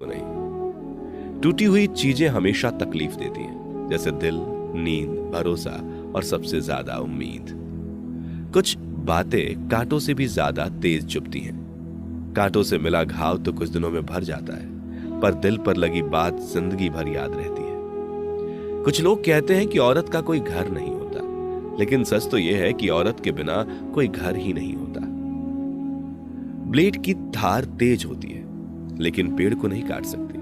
नहीं। टूटी हुई चीजें हमेशा तकलीफ देती हैं, जैसे दिल, नींद, भरोसा और सबसे ज्यादा उम्मीद। कुछ बातें कांटों से भी ज्यादा तेज चुभती हैं। कांटों से मिला घाव तो कुछ दिनों में भर जाता है, पर दिल पर लगी बात जिंदगी भर याद रहती है। कुछ लोग कहते हैं कि औरत का कोई घर नहीं होता, लेकिन सच तो यह है कि औरत के बिना कोई घर ही नहीं होता। ब्लेड की धार तेज होती है, लेकिन पेड़ को नहीं काट सकती।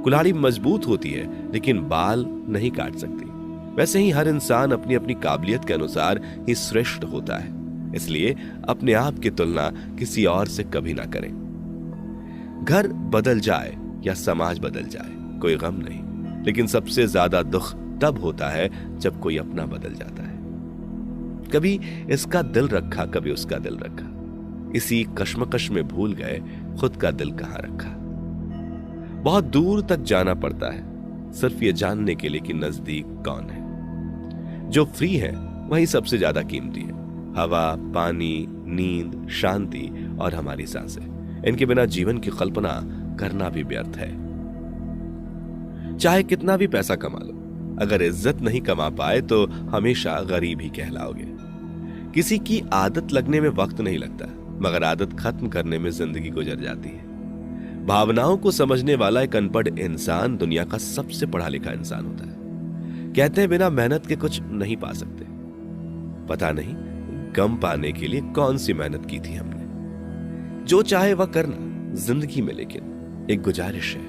कुल्हाड़ी मजबूत होती है, लेकिन बाल नहीं काट सकती। वैसे ही हर इंसान अपनी अपनी काबिलियत के अनुसार ही श्रेष्ठ होता है, इसलिए अपने आप की तुलना किसी और से कभी ना करें। घर बदल जाए या समाज बदल जाए, कोई गम नहीं, लेकिन सबसे ज्यादा दुख तब होता है जब कोई अपना बदल जाता है। कभी इसका दिल रखा, कभी उसका दिल रखा, इसी कश्मकश में भूल गए खुद का दिल कहां रखा। बहुत दूर तक जाना पड़ता है सिर्फ ये जानने के लिए कि नजदीक कौन है। जो फ्री है वही सबसे ज्यादा कीमती है। हवा, पानी, नींद, शांति और हमारी सांसें, इनके बिना जीवन की कल्पना करना भी व्यर्थ है। चाहे कितना भी पैसा कमा लो, अगर इज्जत नहीं कमा पाए तो हमेशा गरीब ही कहलाओगे। किसी की आदत लगने में वक्त नहीं लगता, मगर आदत खत्म करने में जिंदगी गुजर जाती है। भावनाओं को समझने वाला एक अनपढ़ इंसान दुनिया का सबसे पढ़ा लिखा इंसान होता है। कहते हैं बिना मेहनत के कुछ नहीं पा सकते। पता नहीं गम पाने के लिए कौन सी मेहनत की थी हमने। जो चाहे वह करना जिंदगी में, लेकिन एक गुजारिश है,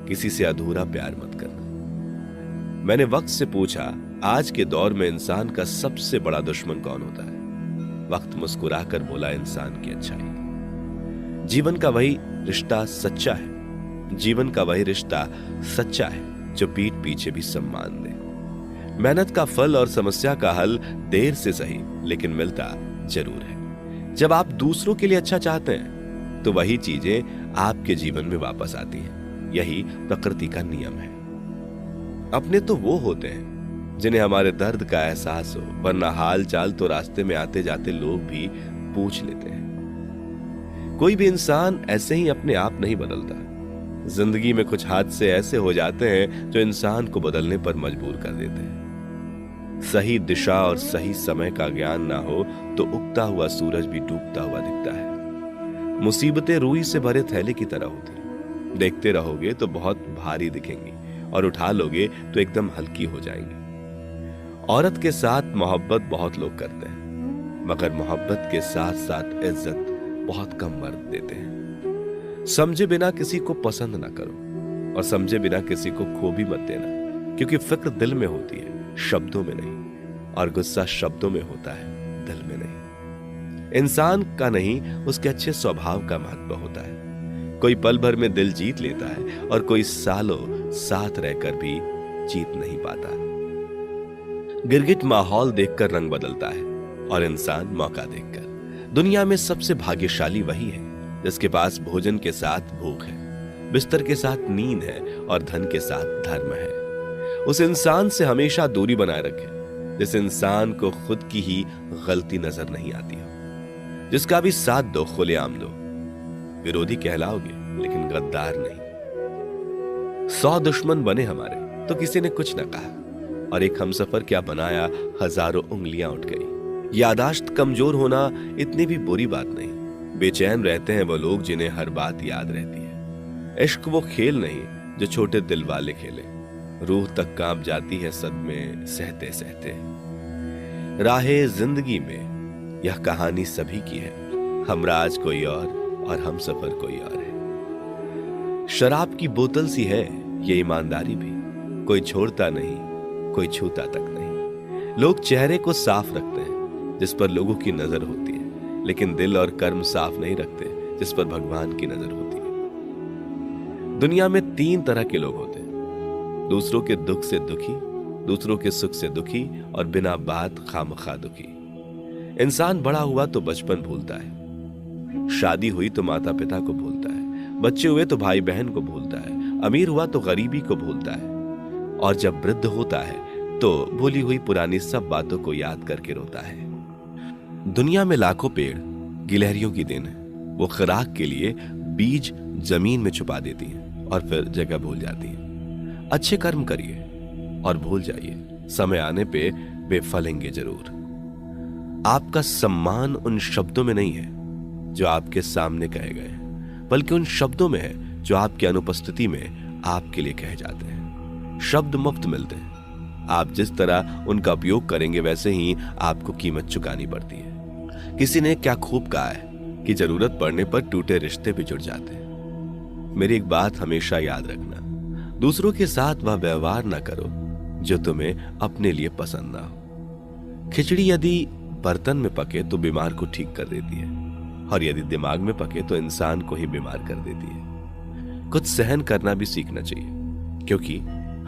किसी से अधूरा प्यार मत करना। मैंने वक्त से पूछा, आज के दौर में इंसान का सबसे बड़ा दुश्मन कौन होता है? वक्त मुस्कुराकर बोला, इंसान की अच्छाई। जीवन का वही रिश्ता सच्चा है, जीवन का वही रिश्ता सच्चा है जो पीठ पीछे भी सम्मान दे। मेहनत का फल और समस्या का हल देर से सही, लेकिन मिलता जरूर है। जब आप दूसरों के लिए अच्छा चाहते हैं तो वही चीजें आपके जीवन में वापस आती हैं। यही प्रकृति का नियम है। अपने तो वो होते हैं जिन्हें हमारे दर्द का एहसास हो, वरना हाल चाल तो रास्ते में आते जाते लोग भी पूछ लेते हैं। कोई भी इंसान ऐसे ही अपने आप नहीं बदलता। जिंदगी में कुछ हादसे ऐसे हो जाते हैं जो इंसान को बदलने पर मजबूर कर देते हैं। सही दिशा और सही समय का ज्ञान ना हो तो उगता हुआ सूरज भी डूबता हुआ दिखता है। मुसीबतें रुई से भरे थैले की तरह होती, देखते रहोगे तो बहुत भारी दिखेंगी और उठा लोगे तो एकदम हल्की हो जाएंगी। औरत के साथ मोहब्बत बहुत लोग करते हैं, मगर मोहब्बत के साथ साथ इज्जत बहुत कम मर्द देते हैं। समझे बिना किसी को पसंद ना करो और समझे बिना किसी को खो भी मत देना, क्योंकि फिक्र दिल में होती है, शब्दों में नहीं, और गुस्सा शब्दों में होता है, दिल में नहीं। इंसान का नहीं, उसके अच्छे स्वभाव का महत्व होता है। कोई पल भर में दिल जीत लेता है और कोई सालों साथ रहकर भी जीत नहीं पाता। गिरगिट माहौल देखकर रंग बदलता है और इंसान मौका देखकर। दुनिया में सबसे भाग्यशाली वही है जिसके पास भोजन के साथ भूख है, बिस्तर के साथ नींद है और धन के साथ धर्म है। उस इंसान से हमेशा दूरी बनाए रखें जिस इंसान को खुद की ही गलती नजर नहीं आती हो। जिसका भी साथ दो, खुलेआम दो। विरोधी कहलाओगे लेकिन गद्दार नहीं। 100 दुश्मन बने हमारे तो किसी ने कुछ न कहा, और एक हमसफर क्या बनाया, हजारों उंगलियां उठ गई। यादाश्त कमजोर होना इतनी भी बुरी बात नहीं। बेचैन रहते हैं वो लोग जिन्हें हर बात याद रहती है। इश्क वो खेल नहीं जो छोटे दिल वाले खेले। रूह तक कांप जाती है सदमे सहते सहते। राहे जिंदगी में यह कहानी सभी की है। हमराज कोई और हमसफर कोई और है। शराब की बोतल सी है ये ईमानदारी भी, कोई छोड़ता नहीं, कोई छूता तक नहीं। लोग चेहरे को साफ रखते हैं जिस पर लोगों की नजर होती है, लेकिन दिल और कर्म साफ नहीं रखते जिस पर भगवान की नजर होती है। दुनिया में 3 तरह के लोग होते हैं, दूसरों के दुख से दुखी, दूसरों के सुख से दुखी और बिना बात खामखा दुखी। इंसान बड़ा हुआ तो बचपन भूलता है, शादी हुई तो माता पिता को भूलता है, बच्चे हुए तो भाई बहन को भूलता है, अमीर हुआ तो गरीबी को भूलता है, और जब वृद्ध होता है तो भूली हुई पुरानी सब बातों को याद करके रोता है। दुनिया में लाखों पेड़ गिलहरियों की देन है। वो खुराक के लिए बीज जमीन में छुपा देती हैं और फिर जगह भूल जाती है। अच्छे कर्म करिए और भूल जाइए, समय आने पे वे फलेंगे जरूर। आपका सम्मान उन शब्दों में नहीं है जो आपके सामने कहे गए, बल्कि उन शब्दों में है जो आपकी अनुपस्थिति में आपके लिए कहे जाते हैं। शब्द मुफ्त मिलते हैं, आप जिस तरह उनका उपयोग करेंगे वैसे ही आपको कीमत चुकानी पड़ती है। किसी ने क्या खूब कहा है कि जरूरत पड़ने पर टूटे रिश्ते भी जुड़ जाते हैं। मेरी एक बात हमेशा याद रखना, दूसरों के साथ वह व्यवहार ना करो जो तुम्हें अपने लिए पसंद ना हो। खिचड़ी यदि बर्तन में पके तो बीमार को ठीक कर देती है, और यदि दिमाग में पके तो इंसान को ही बीमार कर देती है। कुछ सहन करना भी सीखना चाहिए, क्योंकि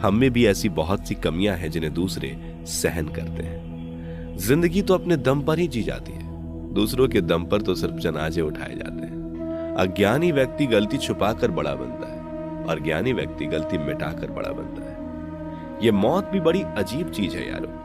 हम में भी ऐसी बहुत सी कमियां हैं जिन्हें दूसरे सहन करते हैं। जिंदगी तो अपने दम पर ही जी जाती है, दूसरों के दम पर तो सिर्फ जनाजे उठाए जाते हैं। अज्ञानी व्यक्ति गलती छुपाकर बड़ा बनता है और ज्ञानी व्यक्ति गलती मिटाकर बड़ा बनता है। ये मौत भी बड़ी अजीब चीज है यारो।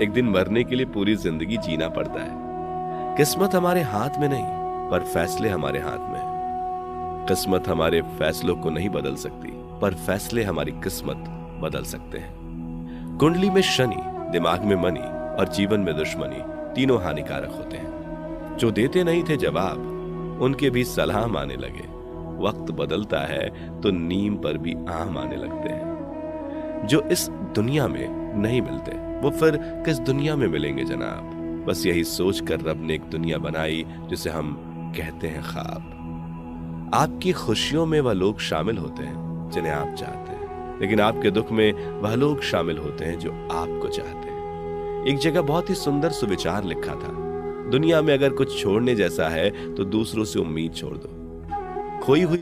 एक दिन मरने के लिए पूरी जिंदगी जीना पड़ता है। किस्मत हमारे हाथ में नहीं, पर फैसले हमारे हाथ में है। किस्मत हमारे फैसलों को नहीं बदल सकती, पर फैसले हमारी किस्मत बदल सकते हैं। कुंडली में शनि, दिमाग में मनी और जीवन में दुश्मनी तीनों हानिकारक होते हैं। जो देते नहीं थे जवाब, उनके भी सलाम आने लगे। वक्त बदलता है तो नीम पर भी आम आने लगते हैं। जो इस दुनिया में नहीं मिलते वो फिर किस दुनिया में मिलेंगे जनाब। बस यही सोचकर रब ने एक दुनिया बनाई जिसे हम कहते हैं ख्वाब। आपकी खुशियों में वह लोग शामिल होते हैं जिन्हें आप चाहते हैं, लेकिन आपके दुख में वह लोग शामिल होते हैं जो आपको चाहते हैं। एक जगह बहुत ही सुंदर सुविचार लिखा था, दुनिया में अगर कुछ छोड़ने जैसा है तो दूसरों से उम्मीद छोड़ दो। खोई हुई